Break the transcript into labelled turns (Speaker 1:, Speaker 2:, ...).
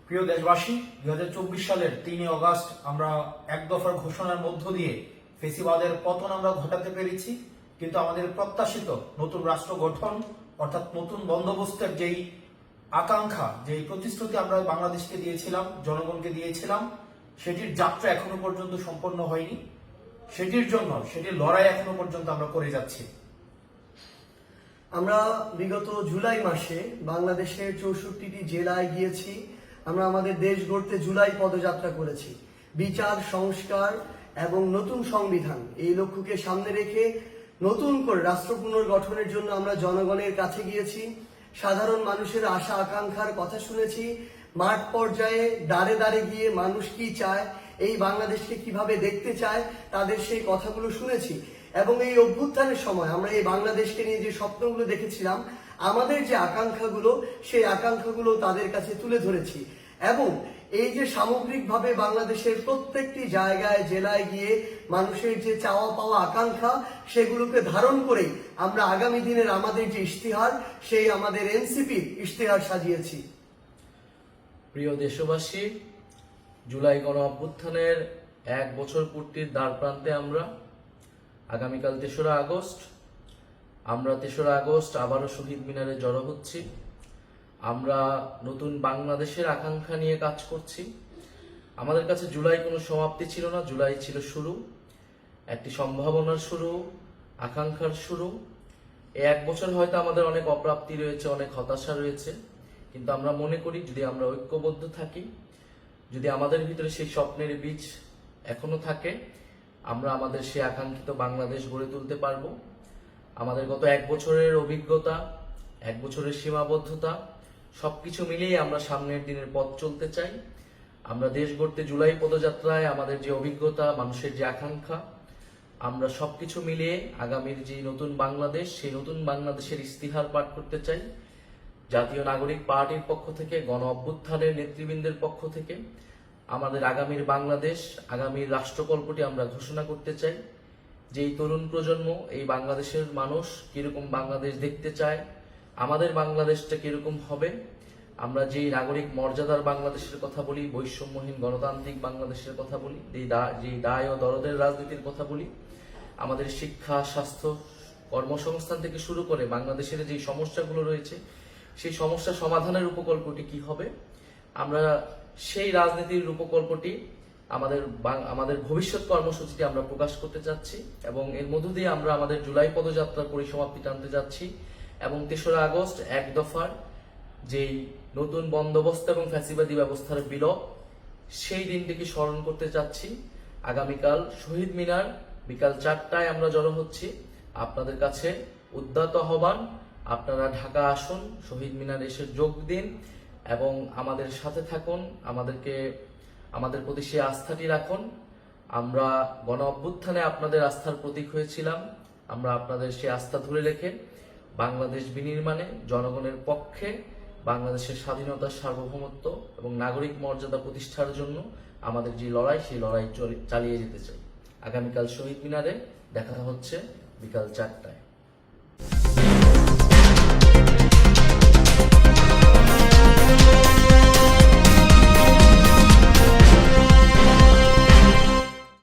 Speaker 1: প্রিয় দেশবাসী, 2024 সালের 3 অগস্ট আমরা এক দফার ঘোষণার মধ্য দিয়ে ফেসিবাদের পতন আমরা ঘটাতে পেরেছি। কিন্তু আমাদের প্রত্যাশিত নতুন রাষ্ট্র গঠন অর্থাৎ নতুন বন্দোবস্তের যেই আকাঙ্ক্ষা, যেই প্রতিশ্রুতি আমরা বাংলাদেশকে দিয়েছিলাম, জনগণকে দিয়েছিলাম, সেটির যাত্রা এখনো পর্যন্ত সম্পন্ন হয়নি। সেটির লড়াই এখনো পর্যন্ত আমরা করে যাচ্ছি।
Speaker 2: আমরা বিগত জুলাই মাসে বাংলাদেশের 64টি জেলায় গিয়েছি। আমরা আমাদের দেশ গড়তে জুলাই পদযাত্রা করেছি। বিচার, সংস্কার এবং নতুন সংবিধান এই লক্ষ্যকে সামনে রেখে নতুন করে রাষ্ট্র পুনর্গঠনের জন্য আমরা জনগণের কাছে গিয়েছি। সাধারণ মানুষের আশা আকাঙ্ক্ষার কথা শুনেছি। মাঠ পর্যায়ে দাঁড়ে দাঁড়ে গিয়ে মানুষ কি চায়, এই বাংলাদেশকে কিভাবে দেখতে চায়, তাদের সেই কথাগুলো শুনেছি। এবং এই অভ্যুত্থানের সময় আমরা এই বাংলাদেশকে নিয়ে যে স্বপ্নগুলো দেখেছিলাম, আমাদের যে আকাঙ্ক্ষাগুলো, সেই আকাঙ্ক্ষাগুলো তাদের কাছে তুলে ধরেছি। এবং এই যে সামগ্রিকভাবে বাংলাদেশের প্রত্যেকটি জায়গায়, জেলায় গিয়ে মানুষের যে চাওয়া পাওয়া আকাঙ্ক্ষা, সেগুলোকে ধারণ করেই আমরা আগামী দিনের আমাদের যে ইশতেহার, সেই আমাদের এনসিপির ইশতেহার সাজিয়েছি।
Speaker 3: প্রিয় দেশবাসী, জুলাই গণ অভ্যুত্থানের 1 বছর পূর্তির দ্বার প্রান্তে আমরা। আগামীকাল 3রা আগস্ট। আমরা 3রা আগস্ট আবারও শহীদ মিনারে জড়ো হচ্ছি। আমরা নতুন বাংলাদেশের আকাঙ্ক্ষা নিয়ে কাজ করছি। আমাদের কাছে জুলাই কোনো সমাপ্তি ছিল না, জুলাই ছিল শুরু, একটি সম্ভাবনার শুরু, আকাঙ্ক্ষার শুরু। এই 1 বছর হয়তো আমাদের অনেক অপ্রাপ্তি রয়েছে, অনেক হতাশা রয়েছে, কিন্তু আমরা মনে করি যদি আমরা ঐক্যবদ্ধ থাকি, যদি আমাদের ভিতরে সেই স্বপ্নের বীজ এখনো থাকে, আমরা আমাদের সেই আকাঙ্ক্ষিত বাংলাদেশ গড়ে তুলতে পারবো। আমাদের গত 1 বছরের অভিজ্ঞতা, 1 বছরের সীমাবদ্ধতা সবকিছু মিলিয়ে আমরা সামনের দিনের পথ চলতে চাই। আমরা দেশ গড়তে জুলাই পদযাত্রায় আমাদের যে অভিজ্ঞতা, মানুষের যে আকাঙ্ক্ষা, আমরা সবকিছু মিলিয়ে আগামীর যে নতুন বাংলাদেশ, সেই নতুন বাংলাদেশের ইস্তিহার পাঠ করতে চাই। জাতীয় নাগরিক পার্টির পক্ষ থেকে, গণ অভ্যুত্থানের নেতৃবৃন্দের পক্ষ থেকে আমাদের আগামীর বাংলাদেশ, আগামীর রাষ্ট্রকল্পটি আমরা ঘোষণা করতে চাই। যেই তরুণ প্রজন্ম, এই বাংলাদেশের মানুষ কিরকম বাংলাদেশ দেখতে চায়, আমাদের বাংলাদেশটা কিরকম হবে, আমরা যেই নাগরিক মর্যাদার বাংলাদেশের কথা বলি, বৈষম্যহীন গণতান্ত্রিক বাংলাদেশের কথা বলি, যেই দায় ও দরদের রাজনীতির কথা বলি, আমাদের শিক্ষা, স্বাস্থ্য, কর্মসংস্থান থেকে শুরু করে বাংলাদেশের যেই সমস্যাগুলো রয়েছে, সেই সমস্যা সমাধানের উপকল্পটি কি হবে, আমরা সেই রাজনীতির উপকল্পটি আমাদের ভবিষ্যৎ কর্মসূচিটি আমরা প্রকাশ করতে যাচ্ছি। এবং এর মধ্য দিয়ে আমরা আমাদের জুলাই পদযাত্রার পরিসমাপ্তি টানতে যাচ্ছি এবং 3রা আগস্ট 1 দফার যেই নতুন বন্দোবস্ত এবং ফ্যাসিবাদী ব্যবস্থার বিলোপ, সেই দিনটিকে স্মরণ করতে যাচ্ছি। আগামীকাল শহীদ মিনার বিকাল 4টায় আমরা জড়ো হচ্ছি। আপনাদের কাছে উদ্যত আহ্বান, আপনারা ঢাকা আসুন, শহীদ মিনার এসে যোগ দিন এবং আমাদের সাথে থাকুন, আমাদের প্রতি সেই আস্থাটি রাখুন। আমরা গণ অভ্যুত্থানে আপনাদের আস্থার প্রতীক হয়েছিলাম। আমরা আপনাদের সেই আস্থা ধরে রেখে বাংলাদেশ বিনির্মাণে জনগণের পক্ষে, বাংলাদেশের স্বাধীনতা, সার্বভৌমত্ব এবং নাগরিক মর্যাদা প্রতিষ্ঠার জন্য আমাদের যে লড়াই, সেই লড়াই চালিয়ে যেতে চাই। আগামীকাল শহীদ মিনারে দেখা হচ্ছে বিকাল 4টায়।